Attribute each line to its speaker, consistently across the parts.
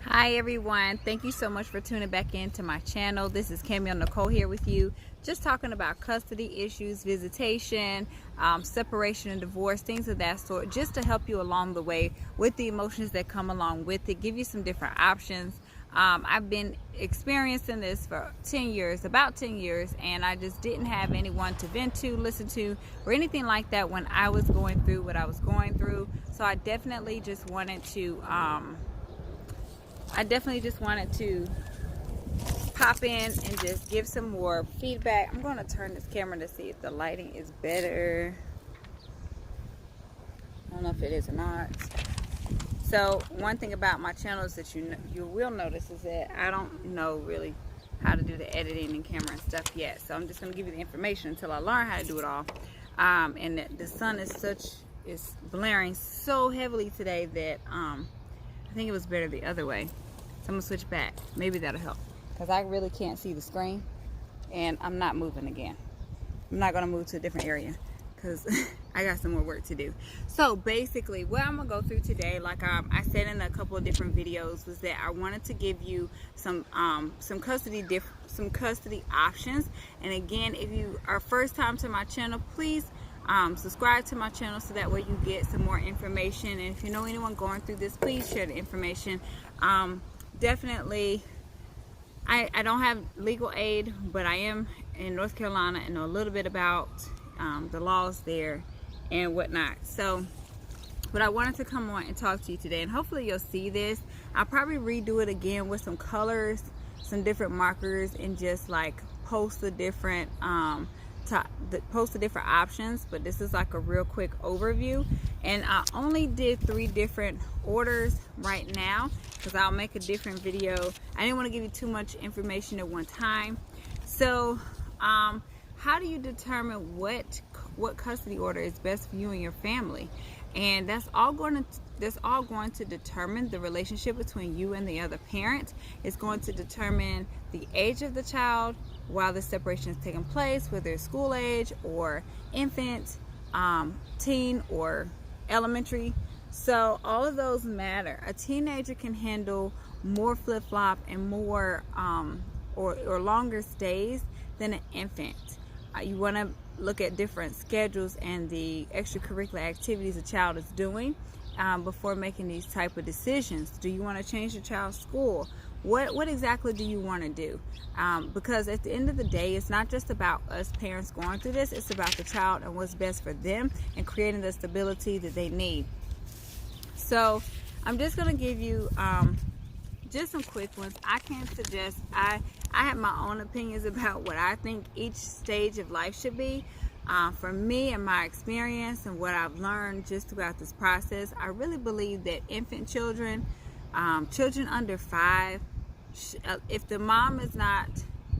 Speaker 1: Hi everyone, thank you so much for tuning back into my channel. This is Camille Nicole here with you, just talking about custody issues, visitation, separation and divorce, things of that sort, just to help you along the way with the emotions that come along with it, give you some different options. I've been experiencing this for 10 years, about 10 years, and I just didn't have anyone to vent to, listen to, or anything like that when I was going through what I was going through. So I definitely just wanted to pop in and just give some more feedback. I'm going to turn this camera to see if the lighting is better. I don't know if it is or not. So one thing about my channel is that you will notice is that I don't know really how to do the editing and camera and stuff yet. So I'm just going to give you the information until I learn how to do it all. And the sun is blaring so heavily today that I think it was better the other way. So I'm gonna switch back. Maybe that'll help, because I really can't see the screen and I'm not moving again. I'm not gonna move to a different area because I got some more work to do. So basically what I'm gonna go through today, like I said in a couple of different videos, was that I wanted to give you some custody options. And again, if you are first time to my channel, please subscribe to my channel so that way you get some more information. And if you know anyone going through this, please share the information. Definitely, I don't have legal aid, but I am in North Carolina and know a little bit about the laws there and whatnot. So but I wanted to come on and talk to you today, and hopefully you'll see this. I'll probably redo it again with some colors, some different markers, and just like post the different options. But this is like a real quick overview, and I only did 3 different orders right now because I'll make a different video. I didn't want to give you too much information at one time. So how do you determine what custody order is best for you and your family? And that's all going to determine the relationship between you and the other parent. It's going to determine the age of the child while the separation is taking place, whether it's school age or infant, teen, or elementary. So all of those matter. A teenager can handle more flip-flop and more or longer stays than an infant. You want to look at different schedules and the extracurricular activities a child is doing before making these type of decisions. Do you want to change your child's school? What exactly do you want to do? Because at the end of the day, it's not just about us parents going through this. It's about the child and what's best for them and creating the stability that they need. So I'm just going to give you just some quick ones. I can't suggest, I have my own opinions about what I think each stage of life should be. For me and my experience and what I've learned just throughout this process, I really believe that infant children, children under 5, if the mom is not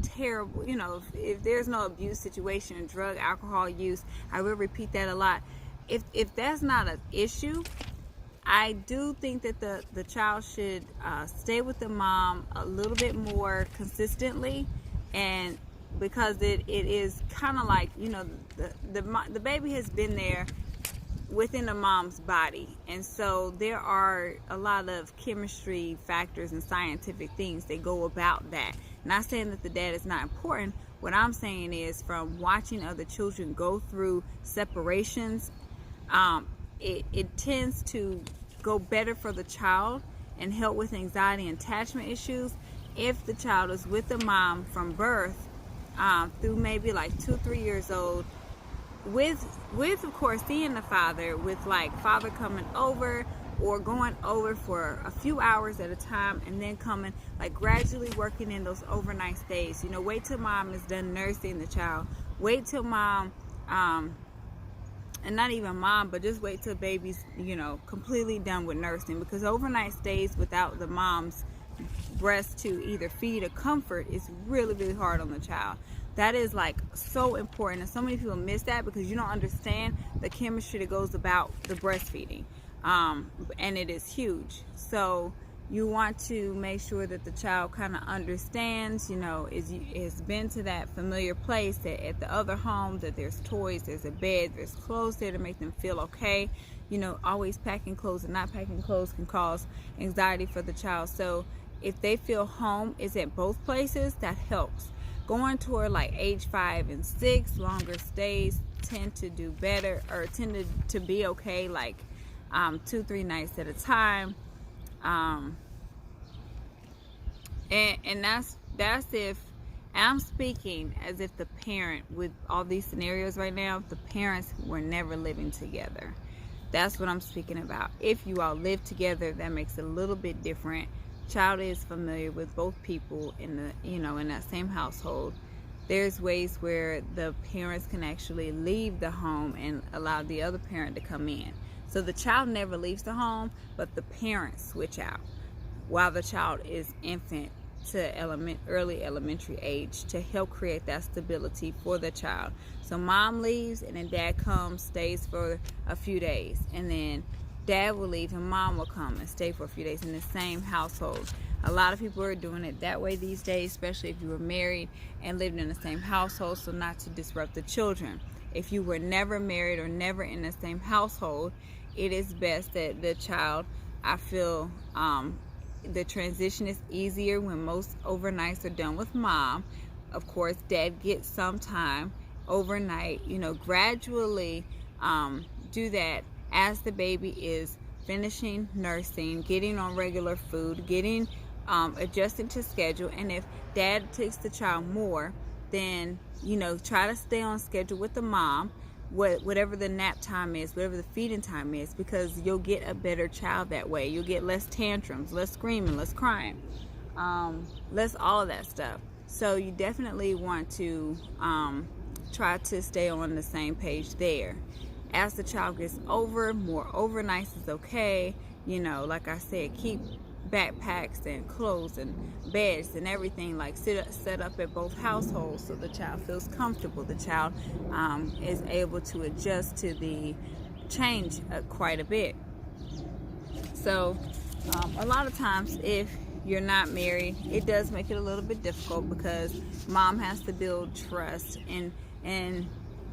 Speaker 1: terrible, you know, if there's no abuse situation, drug, alcohol use, I will repeat that a lot. If that's not an issue, I do think that the child should stay with the mom a little bit more consistently, and because it is kind of like, you know, the baby has been there within the mom's body, and so there are a lot of chemistry factors and scientific things that go about that. Not saying that the dad is not important. What I'm saying is, from watching other children go through separations, it tends to go better for the child and help with anxiety and attachment issues if the child is with the mom from birth through maybe like 2 or 3 years old, with of course seeing the father, with like father coming over or going over for a few hours at a time, and then coming, like gradually working in those overnight stays. You know, wait till mom is done nursing the child, wait till mom and not even mom, but just wait till baby's, you know, completely done with nursing, because overnight stays without the mom's breast to either feed or comfort is really, really hard on the child. That is like so important, and so many people miss that because you don't understand the chemistry that goes about the breastfeeding, and it is huge. So you want to make sure that the child kind of understands, you know, has been to that familiar place, that at the other home that there's toys, there's a bed, there's clothes there to make them feel okay. always packing clothes and not packing clothes can cause anxiety for the child. So if they feel home is at both places, that helps. Going toward like age 5 and 6, longer stays tend to do better, or tend to be okay, like 2-3 nights at a time. And that's if, and I'm speaking as if the parent, with all these scenarios right now, the parents were never living together. That's what I'm speaking about. If you all live together, that makes it a little bit different. Child is familiar with both people in the in that same household. There's ways where the parents can actually leave the home and allow the other parent to come in. So the child never leaves the home, but the parents switch out while the child is infant to early elementary age, to help create that stability for the child. So mom leaves and then dad comes, stays for a few days, and then dad will leave and mom will come and stay for a few days in the same household. A lot of people are doing it that way these days, especially if you were married and lived in the same household, so not to disrupt the children. If you were never married or never in the same household, it is best that the child, I feel, the transition is easier when most overnights are done with mom. Of course, dad gets some time overnight, gradually do that as the baby is finishing nursing, getting on regular food, getting adjusting to schedule. And if dad takes the child more, then try to stay on schedule with the mom, whatever the nap time is, whatever the feeding time is, because you'll get a better child that way. You'll get less tantrums, less screaming, less crying, less all of that stuff. So you definitely want to try to stay on the same page there. As the child gets more overnights is okay. Like I said, keep backpacks and clothes and beds and everything set up at both households so the child feels comfortable. The child is able to adjust to the change quite a bit. So a lot of times, if you're not married, it does make it a little bit difficult because mom has to build trust, and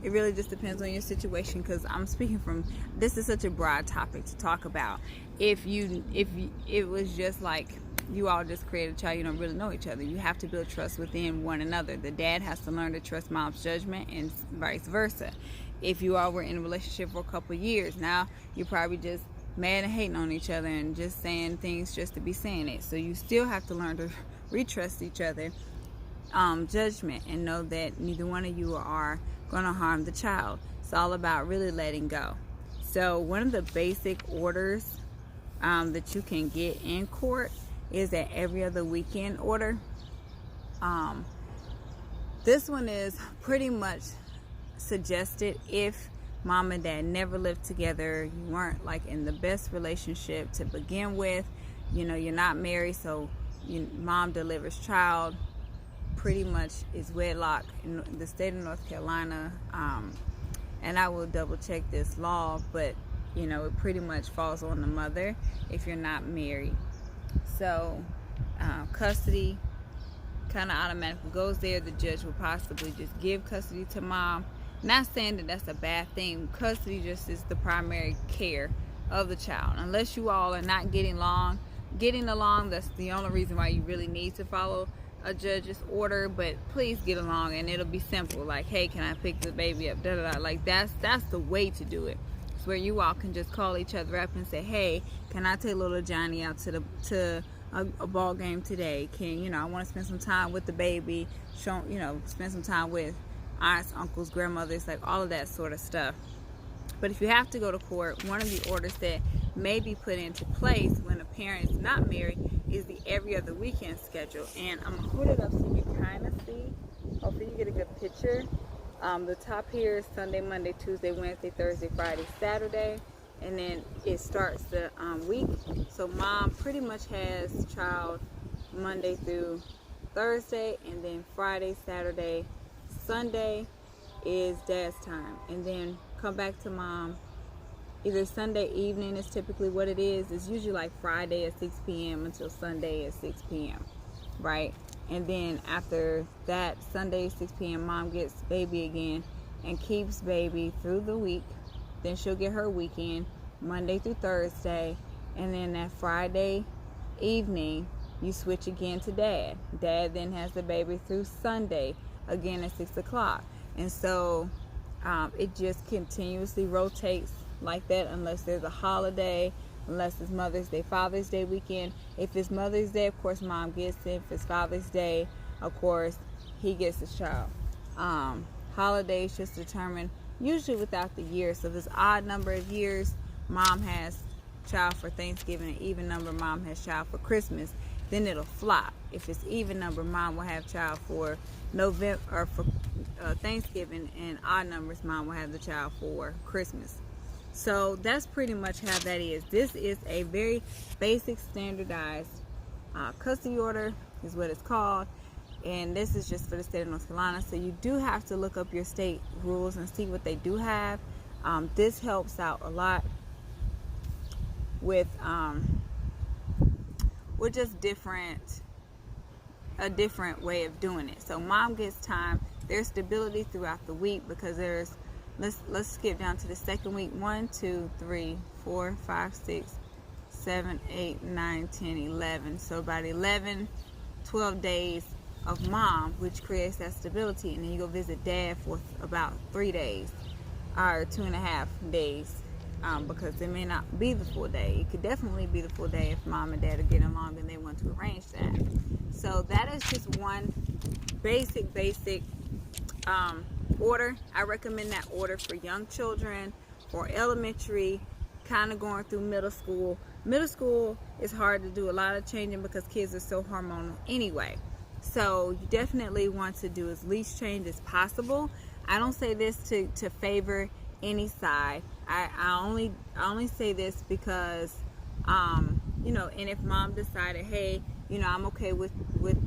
Speaker 1: it really just depends on your situation, because I'm speaking from, this is such a broad topic to talk about. If it was just like you all just created a child, you don't really know each other. You have to build trust within one another. The dad has to learn to trust mom's judgment and vice versa. If you all were in a relationship for a couple of years, now you're probably just mad and hating on each other and just saying things just to be saying it. So you still have to learn to retrust each other judgment and know that neither one of you are going to harm the child. It's all about really letting go. So one of the basic orders that you can get in court is that every other weekend order. This one is pretty much suggested if mom and dad never lived together, you weren't like in the best relationship to begin with, you're not married, so mom delivers child, pretty much is wedlock in the state of North Carolina, and I will double check this law, but it pretty much falls on the mother if you're not married. So custody kind of automatically goes there. The judge will possibly just give custody to mom. Not saying that that's a bad thing. Custody just is the primary care of the child. Unless you all are not getting along, that's the only reason why you really need to follow a judge's order. But please get along, and it'll be simple. Like, hey, can I pick the baby up? Da da da. Like that's the way to do it. It's where you all can just call each other up and say, hey, can I take little Johnny out to a ball game today? Can I want to spend some time with the baby? Spend some time with aunts, uncles, grandmothers, like all of that sort of stuff. But if you have to go to court, one of the orders that may be put into place when a parent is not married is the every other weekend schedule. And I'm gonna hold it up so you can kind of see. Hopefully you get a good picture. The top here is Sunday, Monday, Tuesday, Wednesday, Thursday, Friday, Saturday, and then it starts the week. So mom pretty much has child Monday through Thursday, and then Friday, Saturday, Sunday is dad's time, and then come back to mom. Either Sunday evening is typically what it is. It's usually like Friday at 6 p.m. until Sunday at 6 p.m. right? And then after that, Sunday 6 p.m. mom gets baby again and keeps baby through the week. Then she'll get her weekend, Monday through Thursday, and then that Friday evening you switch again to dad. Dad then has the baby through Sunday again at 6 o'clock. And so it just continuously rotates like that, unless there's a holiday, unless it's Mother's Day, Father's Day weekend. If it's Mother's Day, of course mom gets it. If it's Father's Day, of course he gets the child. Holidays just determined usually without the year. So if it's odd number of years, mom has child for Thanksgiving, and even number, mom has child for Christmas, then it'll flop. If it's even number, mom will have child for November or for Thanksgiving, and odd numbers, mom will have the child for Christmas. So that's pretty much how that is. This is a very basic standardized custody order is what it's called, and this is just for the state of North Carolina. So you do have to look up your state rules and see what they do have. This helps out a lot with just a different way of doing it. So mom gets time. There's stability throughout the week because there's, let's skip down to the second week. 1, 2, 3, 4, 5, 6, 7, 8, 9, 10, 11. So about 11, 12 days of mom, which creates that stability. And then you go visit dad for about 3 days or 2.5 days. Because it may not be the full day. It could definitely be the full day if mom and dad are getting along and they want to arrange that. So that is just one basic order. I recommend that order for young children or elementary, kind of going through middle school. Middle school is hard to do a lot of changing because kids are so hormonal anyway. So you definitely want to do as least change as possible. I don't say this to favor any side. I only say this because you know, and if mom decided, hey, you know, I'm okay with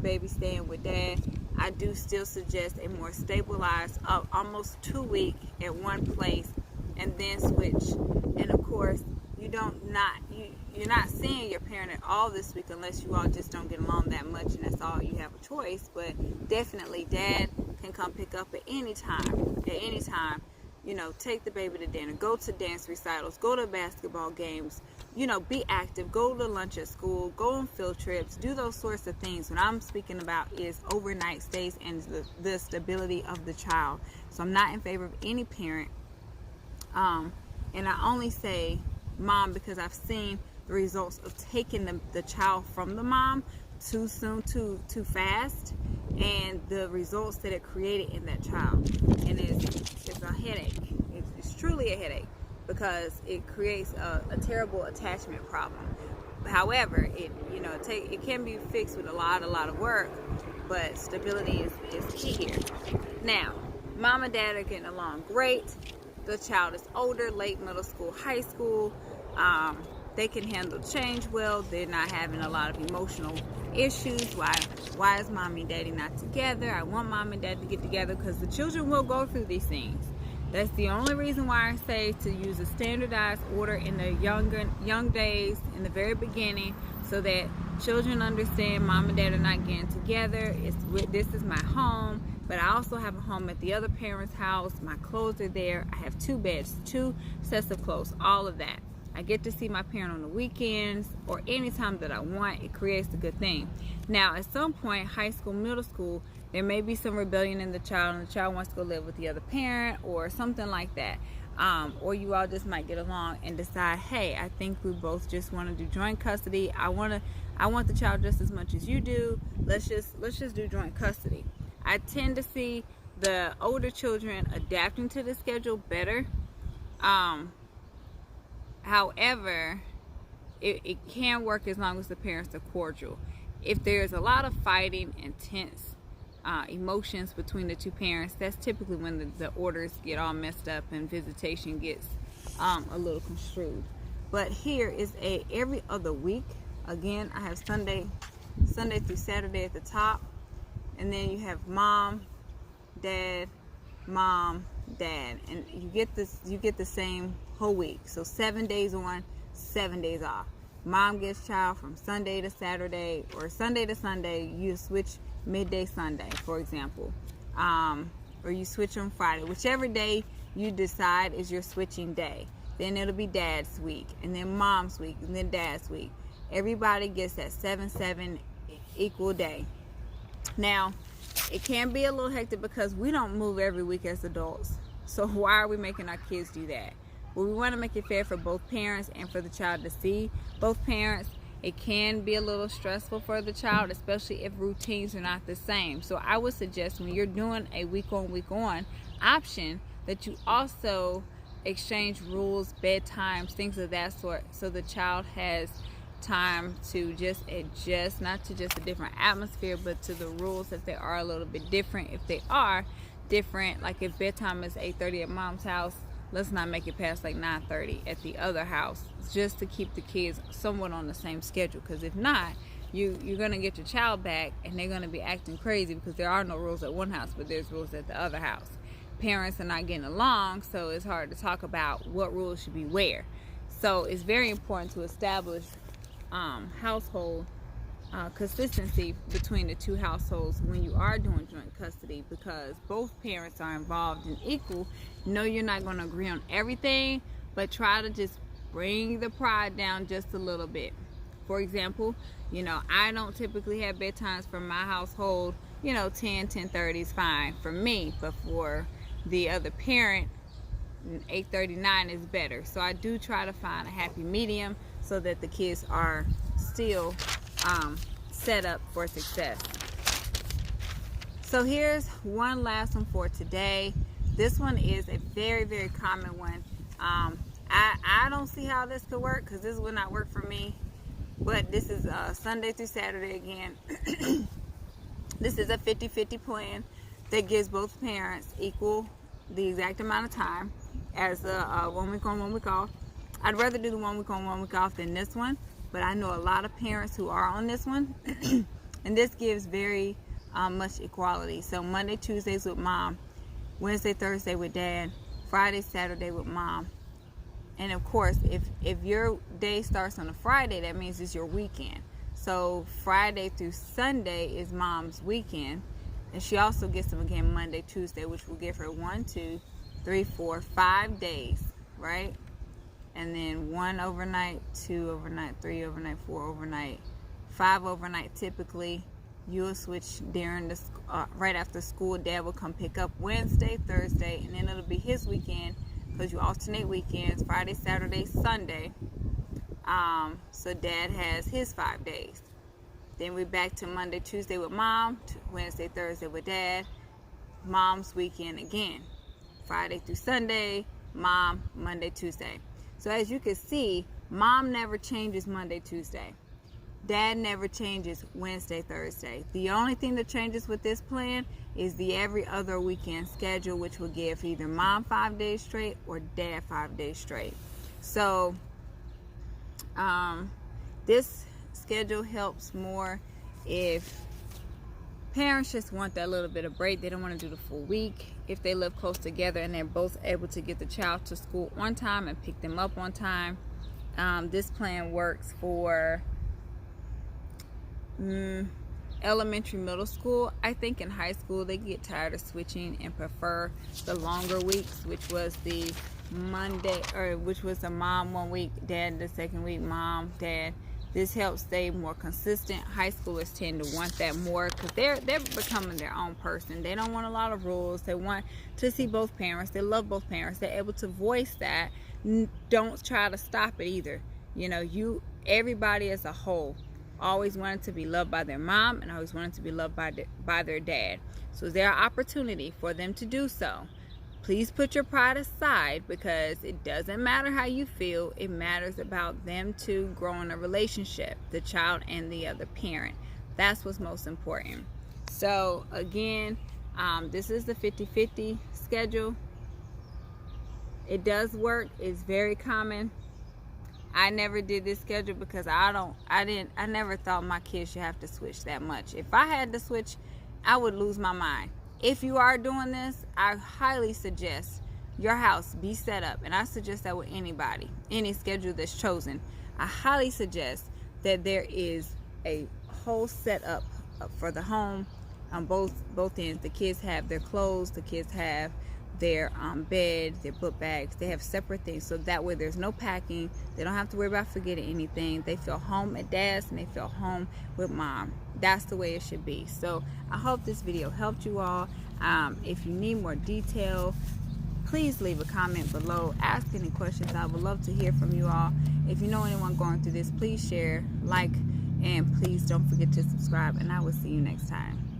Speaker 1: baby staying with dad, I do still suggest a more stabilized almost 2 week at one place and then switch. And of course you're not seeing your parent at all this week unless you all just don't get along that much and that's all you have a choice. But definitely dad can come pick up at any time. You know, take the baby to dinner, go to dance recitals, go to basketball games, you know, be active, go to lunch at school, go on field trips, do those sorts of things. What I'm speaking about is overnight stays and the stability of the child. So I'm not in favor of any parent. And I only say mom because I've seen the results of taking the child from the mom too soon, too fast, and the results that it created in that child. And it's a headache. It's truly a headache because it creates a terrible attachment problem. However, it can be fixed with a lot of work, but stability is key here. Now, mom and dad are getting along great. The child is older, late middle school, high school. They can handle change well. They're not having a lot of emotional issues. Why is mommy and daddy not together? I want mom and dad to get together because the children will go through these things. That's the only reason why I say to use a standardized order in the young days, in the very beginning, so that children understand mom and dad are not getting together. This is my home, but I also have a home at the other parent's house. My clothes are there. I have 2 beds, 2 sets of clothes, all of that. I get to see my parent on the weekends or anytime that I want. It creates a good thing. Now, at some point, high school, middle school, there may be some rebellion in the child and the child wants to go live with the other parent or something like that. Or you all just might get along and decide, hey, I think we both just want to do joint custody. I want the child just as much as you do. Let's just do joint custody. I tend to see the older children adapting to the schedule better. However, it can work as long as the parents are cordial. If there's a lot of fighting, intense emotions between the 2 parents, that's typically when the orders get all messed up and visitation gets a little construed. But here is a every other week. Again, I have Sunday through Saturday at the top, and then you have mom, dad, and you get the same whole week. So 7 days on, 7 days off. Mom gets child from Sunday to Saturday or Sunday to Sunday. You switch midday Sunday, for example, or you switch on Friday. Whichever day you decide is your switching day. then it'll be dad's week, and then mom's week, and then dad's week. Everybody gets that 7-7 equal day. Now, it can be a little hectic because we don't move every week as adults. So why are we making our kids do that? Well, we want to make it fair for both parents and for the child to see both parents. It can be a little stressful for the child, especially if routines are not the same. So I would suggest when you're doing a week on option that you also exchange rules, bedtimes, things of that sort, so the child has time to just adjust, not to just a different atmosphere, but to the rules if they are a little bit different. If they are different, like if bedtime is 8:30 at mom's house, let's not make it past like 9:30 at the other house, just to keep the kids somewhat on the same schedule. Because if not, you're gonna get your child back and they're gonna be acting crazy because there are no rules at one house, but there's rules at the other house. Parents are not getting along, so it's hard to talk about what rules should be where. So it's very important to establish household consistency between the two households when you are doing joint custody, because both parents are involved in equal. No, you're not going to agree on everything, but try to just bring the pride down just a little bit. For example, I don't typically have bedtimes for my household. 10:30 is fine for me, but for the other parent, 8:39 is better. So I do try to find a happy medium so that the kids are still set up for success. So here's one last one for today. This one is a very, very common one. I don't see how this could work because this would not work for me, but this is Sunday through Saturday again. This is a 50-50 plan that gives both parents the exact amount of time as a 1 week on, 1 week off. I'd rather do the 1 week on, 1 week off than this one, but I know a lot of parents who are on this one. And this gives very much equality. So Monday, Tuesdays with mom, Wednesday, Thursday with dad, Friday, Saturday with mom. And of course, if your day starts on a Friday, that means it's your weekend. So Friday through Sunday is mom's weekend. And she also gets them again Monday, Tuesday, which will give her 1, 2, 3, 4, 5 days, right? And then 1 overnight, 2 overnight, 3 overnight, 4 overnight, 5 overnight. Typically, you'll switch during the right after school. Dad will come pick up Wednesday, Thursday, and then it'll be his weekend because you alternate weekends, Friday, Saturday, Sunday. So Dad has his 5 days. Then we're back to Monday, Tuesday with mom, Wednesday, Thursday with dad, mom's weekend again, Friday through Sunday, mom, Monday, Tuesday. So as you can see, mom never changes Monday, Tuesday. Dad never changes Wednesday, Thursday. The only thing that changes with this plan is the every other weekend schedule, which will give either mom 5 days straight or dad 5 days straight. So this schedule helps more if parents just want that little bit of break. They don't want to do the full week. If they live close together and they're both able to get the child to school on time and pick them up on time, this plan works for elementary, middle school. I think in high school they get tired of switching and prefer the longer weeks, which was the Monday, or which was the mom 1 week, dad the second week, mom, dad. This helps stay more consistent. High schoolers tend to want that more because they're becoming their own person. They don't want a lot of rules. They want to see both parents. They love both parents. They're able to voice that. Don't try to stop it either. Everybody as a whole always wanted to be loved by their mom and always wanted to be loved by their dad. So is there an opportunity for them to do so? Please put your pride aside, because it doesn't matter how you feel. It matters about them two growing a relationship, the child and the other parent. That's what's most important. So again, this is the 50-50 schedule. It does work. It's very common. I never did this schedule because I never thought my kids should have to switch that much. If I had to switch, I would lose my mind. If you are doing this, I highly suggest your house be set up, and I suggest that with anybody, any schedule that's chosen. I highly suggest that there is a whole setup for the home on both ends. The kids have their clothes, the kids have their bed, their book bags. They have separate things, so that way there's no packing. They don't have to worry about forgetting anything. They feel home at Dad's and they feel home with Mom. That's the way it should be. So I hope this video helped you all. If you need more detail, please leave a comment below. Ask any questions. I would love to hear from you all. If you know anyone going through this, please share, like, and please don't forget to subscribe, and I will see you next time.